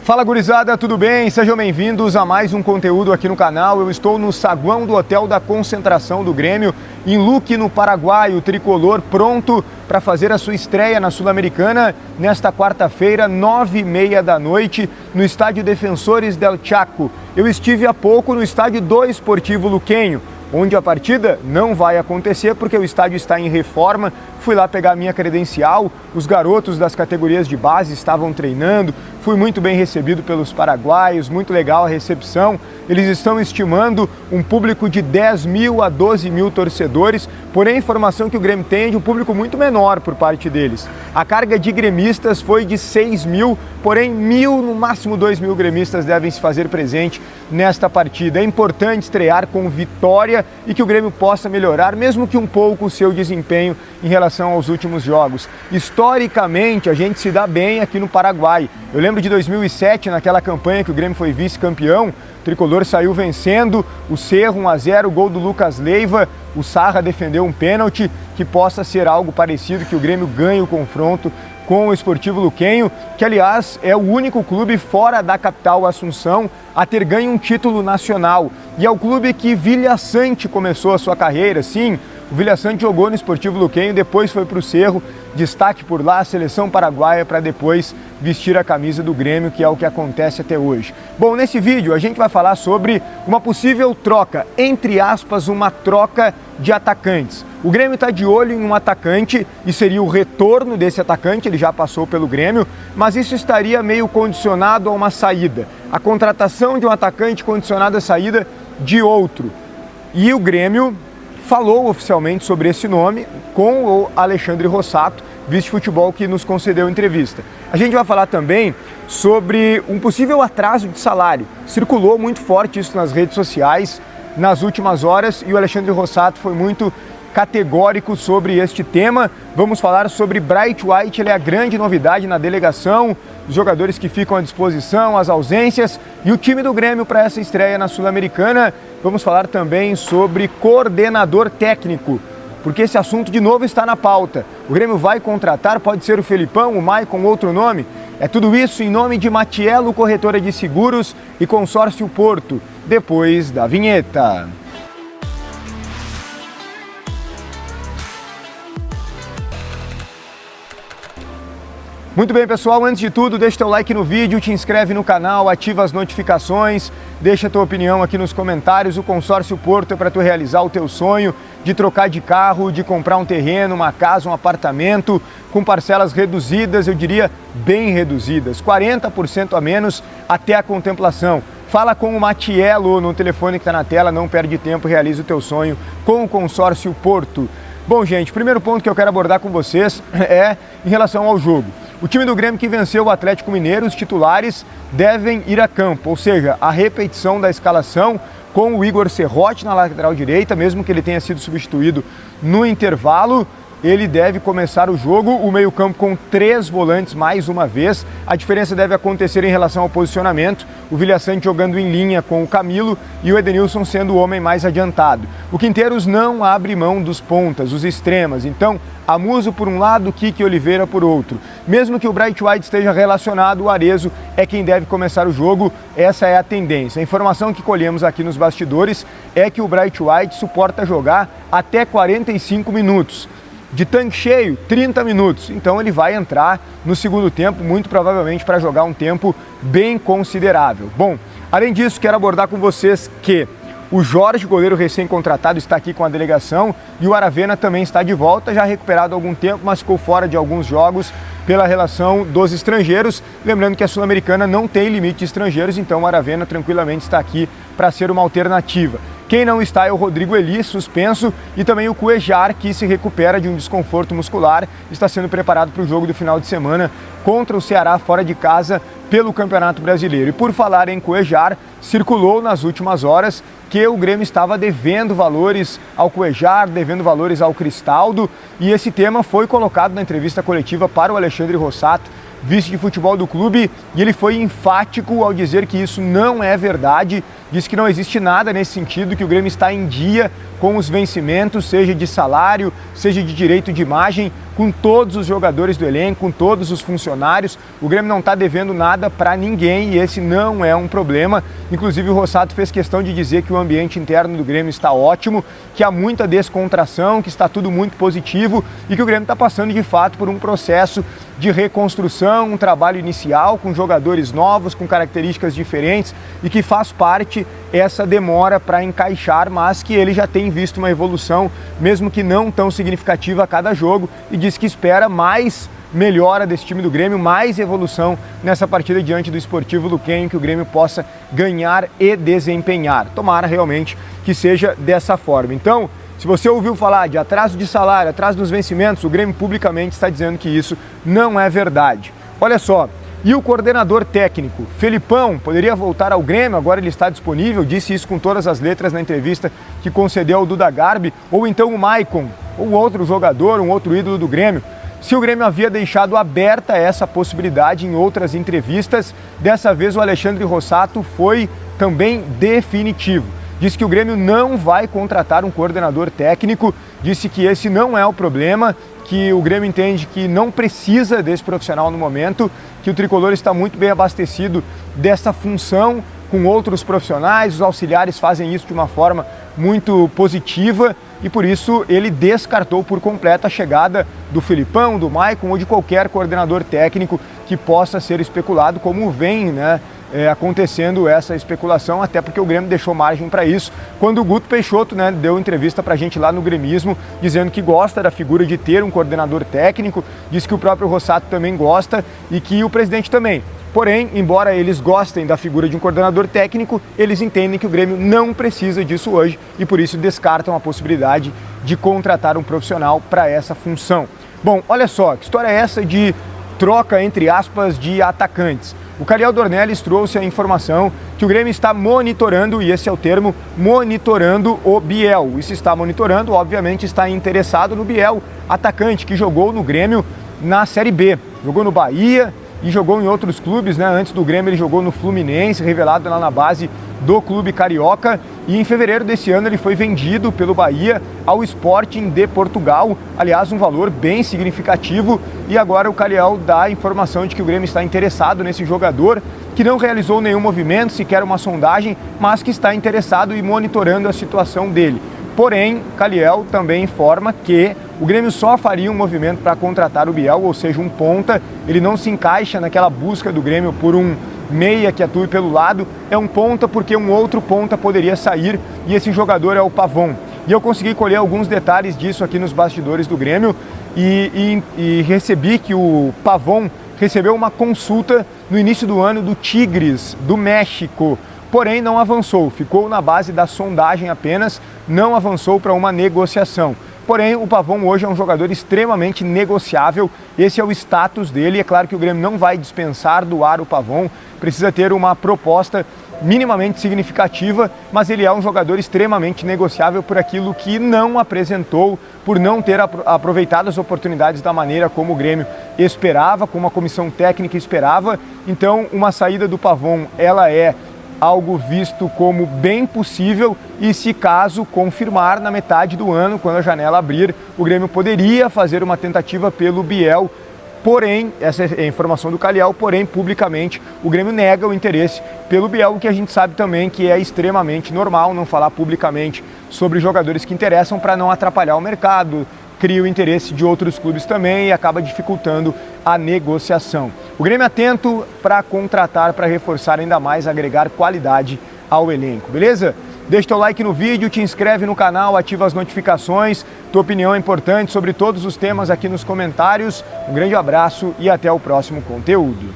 Fala gurizada, tudo bem? Sejam bem-vindos a mais um conteúdo aqui no canal. Eu estou no saguão do Hotel da Concentração do Grêmio, em Luque, no Paraguai, o tricolor pronto para fazer a sua estreia na Sul-Americana nesta quarta-feira, 9h30 da noite, no estádio Defensores del Chaco. Eu estive há pouco no estádio do Esportivo Luquenho, onde a partida não vai acontecer porque o estádio está em reforma. Fui lá pegar a minha credencial, os garotos das categorias de base estavam treinando, fui muito bem recebido pelos paraguaios, muito legal a recepção. Eles estão estimando um público de 10 mil a 12 mil torcedores, porém a informação que o Grêmio tem é de um público muito menor por parte deles. A carga de gremistas foi de 6 mil, porém 1.000, no máximo 2 mil gremistas devem se fazer presente nesta partida. É importante estrear com vitória e que o Grêmio possa melhorar, mesmo que um pouco, o seu desempenho em relação aos últimos jogos. Historicamente, a gente se dá bem aqui no Paraguai. Eu lembro de 2007, naquela campanha que o Grêmio foi vice-campeão, o tricolor saiu vencendo o Cerro 1-0, gol do Lucas Leiva, o Sarra defendeu um pênalti, que possa ser algo parecido, que o Grêmio ganhe o confronto com o Esportivo Luquenho, que aliás é o único clube fora da capital Assunção a ter ganho um título nacional. E é o clube que Vilha Sante começou a sua carreira, sim. O Vilha Sante jogou no Esportivo Luquenho, depois foi para o Cerro, destaque por lá, a seleção paraguaia, para depois vestir a camisa do Grêmio, que é o que acontece até hoje. Bom, nesse vídeo a gente vai falar sobre uma possível troca, entre aspas, uma troca de atacantes. O Grêmio está de olho em um atacante e seria o retorno desse atacante, ele já passou pelo Grêmio, mas isso estaria meio condicionado a uma saída. A contratação de um atacante condicionada à saída de outro. E o Grêmio falou oficialmente sobre esse nome com o Alexandre Rossato, vice-futebol, que nos concedeu entrevista. A gente vai falar também sobre um possível atraso de salário. Circulou muito forte isso nas redes sociais nas últimas horas e o Alexandre Rossato foi muito categórico sobre este tema. Vamos falar sobre Bright White, ele é a grande novidade na delegação, os jogadores que ficam à disposição, as ausências e o time do Grêmio para essa estreia na Sul-Americana. Vamos falar também sobre coordenador técnico, porque esse assunto de novo está na pauta. O Grêmio vai contratar, pode ser o Felipão, o Maicon, outro nome? É tudo isso em nome de Matiello, corretora de seguros, e Consórcio Porto, depois da vinheta. Muito bem, pessoal, antes de tudo, deixa teu like no vídeo, te inscreve no canal, ativa as notificações, deixa tua opinião aqui nos comentários. O Consórcio Porto é para tu realizar o teu sonho de trocar de carro, de comprar um terreno, uma casa, um apartamento, com parcelas reduzidas, eu diria bem reduzidas, 40% a menos até a contemplação. Fala com o Matiello no telefone que está na tela, não perde tempo, realiza o teu sonho com o Consórcio Porto. Bom, gente, o primeiro ponto que eu quero abordar com vocês é em relação ao jogo. O time do Grêmio que venceu o Atlético Mineiro, os titulares devem ir a campo, ou seja, a repetição da escalação com o Igor Serrote na lateral direita, mesmo que ele tenha sido substituído no intervalo. Ele deve começar o jogo, o meio-campo com 3 volantes mais uma vez. A diferença deve acontecer em relação ao posicionamento. O Vilha Sante jogando em linha com o Camilo e o Edenilson sendo o homem mais adiantado. O Quinteiros não abre mão dos pontas, os extremas. Então, Amuso por um lado, Kiki Oliveira por outro. Mesmo que o Bright White esteja relacionado, o Arezzo é quem deve começar o jogo. Essa é a tendência. A informação que colhemos aqui nos bastidores é que o Bright White suporta jogar até 45 minutos. De tanque cheio, 30 minutos. Então ele vai entrar no segundo tempo, muito provavelmente para jogar um tempo bem considerável. Bom, além disso, quero abordar com vocês que o Jorge, goleiro recém-contratado, está aqui com a delegação e o Aravena também está de volta, já recuperado há algum tempo, mas ficou fora de alguns jogos pela relação dos estrangeiros. Lembrando que a Sul-Americana não tem limite de estrangeiros, então o Aravena tranquilamente está aqui para ser uma alternativa. Quem não está é o Rodrigo Eli, suspenso, e também o Cuejar, que se recupera de um desconforto muscular, está sendo preparado para o jogo do final de semana contra o Ceará fora de casa pelo Campeonato Brasileiro. E por falar em Cuejar, circulou nas últimas horas que o Grêmio estava devendo valores ao Cuejar, devendo valores ao Cristaldo, e esse tema foi colocado na entrevista coletiva para o Alexandre Rossato, vice de futebol do clube, e ele foi enfático ao dizer que isso não é verdade. Disse que não existe nada nesse sentido, que o Grêmio está em dia com os vencimentos, seja de salário, seja de direito de imagem. com todos os jogadores do elenco, com todos os funcionários. O Grêmio não está devendo nada para ninguém e esse não é um problema. Inclusive o Rossato fez questão de dizer que o ambiente interno do Grêmio está ótimo, que há muita descontração, que está tudo muito positivo e que o Grêmio está passando de fato por um processo de reconstrução, um trabalho inicial com jogadores novos, com características diferentes e que faz parte essa demora para encaixar, mas que ele já tem visto uma evolução, mesmo que não tão significativa a cada jogo, e diz que espera mais melhora desse time do Grêmio, mais evolução nessa partida diante do Sportivo Luquenho, que o Grêmio possa ganhar e desempenhar. Tomara realmente que seja dessa forma. Então, se você ouviu falar de atraso de salário, atraso dos vencimentos, o Grêmio publicamente está dizendo que isso não é verdade. Olha só, e o coordenador técnico, Felipão, poderia voltar ao Grêmio, agora ele está disponível, disse isso com todas as letras na entrevista que concedeu ao Duda Garbi, ou então o Maicon, ou outro jogador, um outro ídolo do Grêmio. Se o Grêmio havia deixado aberta essa possibilidade em outras entrevistas, dessa vez o Alexandre Rossato foi também definitivo. Disse que o Grêmio não vai contratar um coordenador técnico, disse que esse não é o problema, que o Grêmio entende que não precisa desse profissional no momento, que o Tricolor está muito bem abastecido dessa função com outros profissionais, os auxiliares fazem isso de uma forma muito positiva e por isso ele descartou por completo a chegada do Felipão, do Maicon ou de qualquer coordenador técnico que possa ser especulado, como vem, acontecendo essa especulação, até porque o Grêmio deixou margem para isso. Quando o Guto Peixoto deu entrevista para a gente lá no Gremismo, dizendo que gosta da figura de ter um coordenador técnico, disse que o próprio Rossato também gosta e que o presidente também. Porém, embora eles gostem da figura de um coordenador técnico, eles entendem que o Grêmio não precisa disso hoje e por isso descartam a possibilidade de contratar um profissional para essa função. Bom, olha só, que história é essa de troca, entre aspas, de atacantes? O Cariel Dornelles trouxe a informação que o Grêmio está monitorando, e esse é o termo, monitorando o Biel. E se está monitorando, obviamente está interessado no Biel, atacante que jogou no Grêmio na Série B. Jogou no Bahia e jogou em outros clubes, Antes do Grêmio ele jogou no Fluminense, revelado lá na base do clube carioca. E em fevereiro desse ano ele foi vendido pelo Bahia ao Sporting de Portugal, aliás, um valor bem significativo. E agora o Cariel dá a informação de que o Grêmio está interessado nesse jogador, que não realizou nenhum movimento, sequer uma sondagem, mas que está interessado e monitorando a situação dele. Porém, Cariel também informa que o Grêmio só faria um movimento para contratar o Biel, ou seja, um ponta. Ele não se encaixa naquela busca do Grêmio por um meia que atue pelo lado, é um ponta porque um outro ponta poderia sair e esse jogador é o Pavon. E eu consegui colher alguns detalhes disso aqui nos bastidores do Grêmio e recebi que o Pavon recebeu uma consulta no início do ano do Tigres, do México, porém não avançou, ficou na base da sondagem apenas, não avançou para uma negociação. Porém, o Pavon hoje é um jogador extremamente negociável, esse é o status dele. É claro que o Grêmio não vai dispensar doar o Pavon, precisa ter uma proposta minimamente significativa, mas ele é um jogador extremamente negociável por aquilo que não apresentou, por não ter aproveitado as oportunidades da maneira como o Grêmio esperava, como a comissão técnica esperava. Então, uma saída do Pavon, ela é algo visto como bem possível e, se caso confirmar, na metade do ano, quando a janela abrir, o Grêmio poderia fazer uma tentativa pelo Biel. Porém, essa é a informação do Cariel, porém, publicamente, o Grêmio nega o interesse pelo Biel, o que a gente sabe também que é extremamente normal não falar publicamente sobre jogadores que interessam para não atrapalhar o mercado, cria o interesse de outros clubes também e acaba dificultando a negociação. O Grêmio atento para contratar, para reforçar ainda mais, agregar qualidade ao elenco, beleza? Deixa teu like no vídeo, te inscreve no canal, ativa as notificações, tua opinião é importante sobre todos os temas aqui nos comentários. Um grande abraço e até o próximo conteúdo.